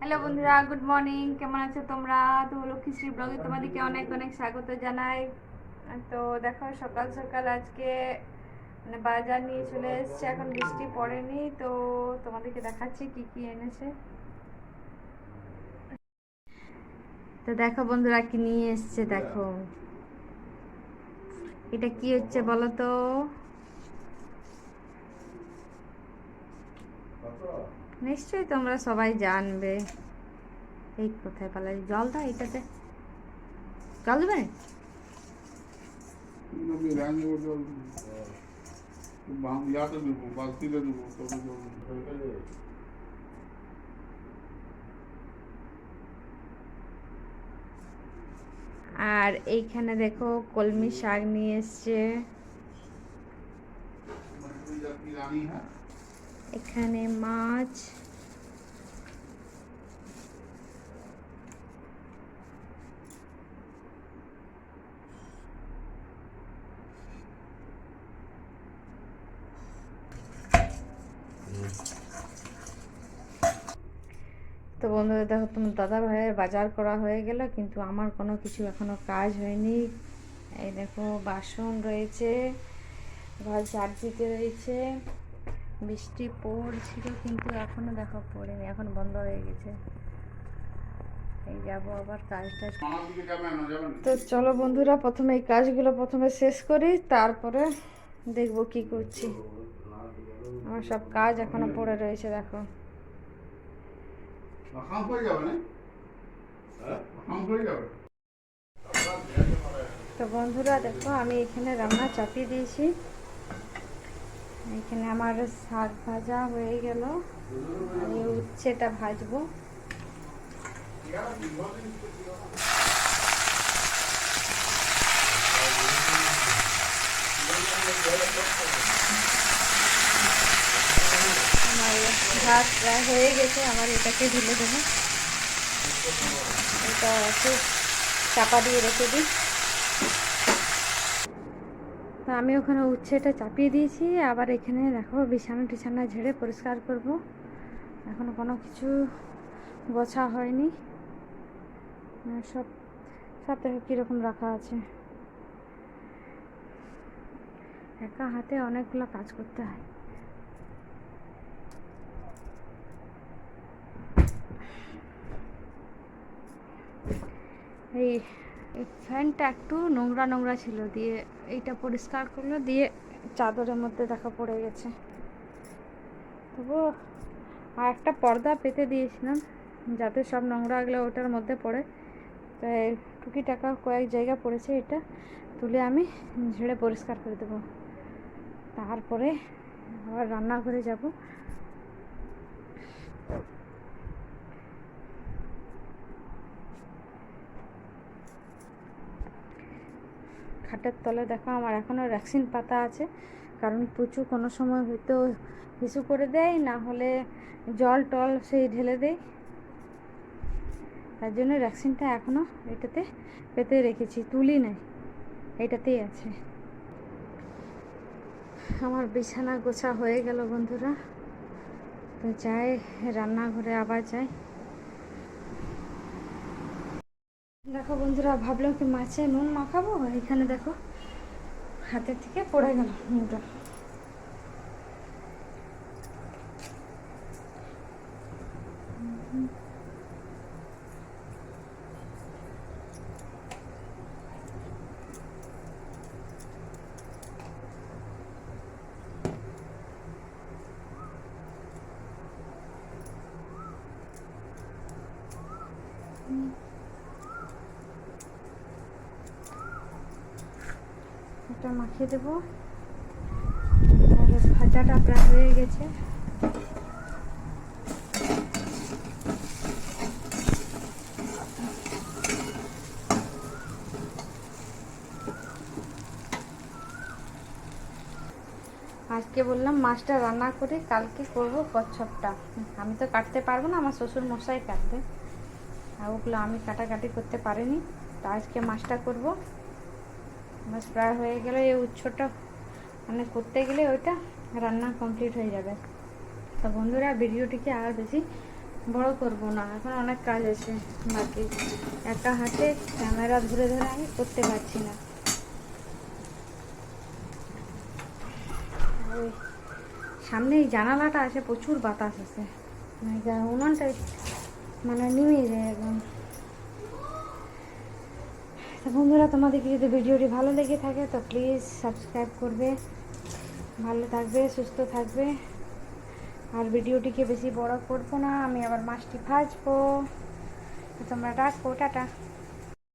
Hello বন্ধুরা, good morning. কেমন আছো তোমরা? তো লক্ষ্মীশ্রী ব্লগে তোমাদেরকে অনেক অনেক স্বাগত জানাই। তো দেখো, সকাল সকাল আজকে মানে বাজার নিয়ে চলে এসেছে। এখন বৃষ্টি পড়েনি, তো তোমাদেরকে দেখাচ্ছি কি কি এনেছে। তো দেখো বন্ধুরা, কি নিয়ে এসছে দেখো। এটা কি হচ্ছে বলো তো? নিশ্চয়ই তোমরা সবাই জানবে। এই কোথায় পালাই, জল দাও এটাতে। জল দেবে? আর এইখানে দেখো কলমি শাক নিয়ে এসছে। এখানে মাছ, তো বন্ধুরা দেখো, তোমার দাদা ভাইয়ের বাজার করা হয়ে গেল, কিন্তু আমার কোনো কিছু এখনো কাজ হয়নি। এই দেখো, বাসন রয়েছে, ঘর ঝাড় দিতে রয়েছে। বৃষ্টি পড়ছিল কিন্তু এখনো দেখো পড়েনি, এখন বন্ধ হয়ে গেছে। এই যাবো আবার কাজ টাজ। তো চলো বন্ধুরা, প্রথমে এই কাজগুলো প্রথমে শেষ করি, তারপরে দেখবো কি করছি। আমার সব কাজ এখনো পড়ে রয়েছে দেখো। তো বন্ধুরা দেখো, আমি এখানে রান্না চাপিয়ে দিয়েছি। এখানে আমার শাক ভাজা হয়ে গেল, আমি উচ্ছেটা ভাজবো। আমার ভাত প্রায় হয়ে গেছে, আমার এটাকে ঢেলে দেবো। এটা একটু চাপা দিয়ে রেখে দিই। তো আমি ওখানে উচ্ছেটা চাপিয়ে দিয়েছি, আবার এখানে দেখো বিছানা টিছানা ঝেড়ে পরিষ্কার করব। এখনো কোনো কিছু গোছা হয়নি। সব সব দেখো কীরকম রাখা আছে। একা হাতে অনেকগুলো কাজ করতে হয়। এই ফ্যানটা একটু নোংরা নোংরা ছিল, দিয়ে এইটা পরিষ্কার করলো, দিয়ে চাদরের মধ্যে দেখা পড়ে গেছে। তবুও আর একটা পর্দা পেতে দিয়েছিলাম, যাতে সব নোংরাগুলো ওটার মধ্যে পড়ে। তাই টুকি টাকা কয়েক জায়গা পড়েছে, এটা তুলে আমি ঝেড়ে পরিষ্কার করে দেবো। তারপরে আবার রান্নাঘরে যাব। খাটের তলে দেখো আমার এখনও ভ্যাকসিন পাতা আছে, কারণ পুচু কোনো সময় হয়তো হিসু করে দেয়, না হলে জল টল সেই ঢেলে দেয়। তার জন্য ভ্যাকসিনটা এখনও এটাতে পেতে রেখেছি, তুলি নাই, এটাতেই আছে। আমার বিছানা গোছা হয়ে গেল বন্ধুরা। তো যাই রান্নাঘরে, আবার যাই। দেখো বন্ধুরা, ভাবলাম কি মাছে নুন মাখাবো, এখানে দেখো হাতের থেকে পড়ে গেল নুনটা। এটা মাখিয়ে দেবো। ভাজাটা প্রায় হয়ে গেছে। আজকে বললাম মাছটা রান্না করে কালকে করবো কচ্ছপটা। আমি তো কাটতে পারবো না, আমার শ্বশুর মশাই কাটবে, আর ওগুলো আমি কাটাকাটি করতে পারিনি। তো আজকে মাছটা করব। মাছ প্রায় হয়ে গেলে এই উচ্ছটা মানে করতে গেলে ওইটা রান্না কমপ্লিট হয়ে যাবে। তো বন্ধুরা, ভিডিওটিকে আর বেশি বড় করব না, এখন অনেক কাজ আছে বাকি। একা হাতে ক্যামেরা ধরে ধরে আমি করতে পারছি না। ওই সামনেই জানালাটা আছে, প্রচুর বাতাস আছে, মানে উনানটাই মানে নিমে যায় একদম। তো বন্ধুরা, তোমাদেরকে যদি ভিডিওটি ভালো লেগে থাকে তো প্লিজ সাবস্ক্রাইব করবে, ভালো থাকবে, সুস্থ থাকবে। আর ভিডিওটিকে বেশি বড় করবো না, আমি আবার মাছটি ভাজবো। তো তোমরা রাখো, টাটা।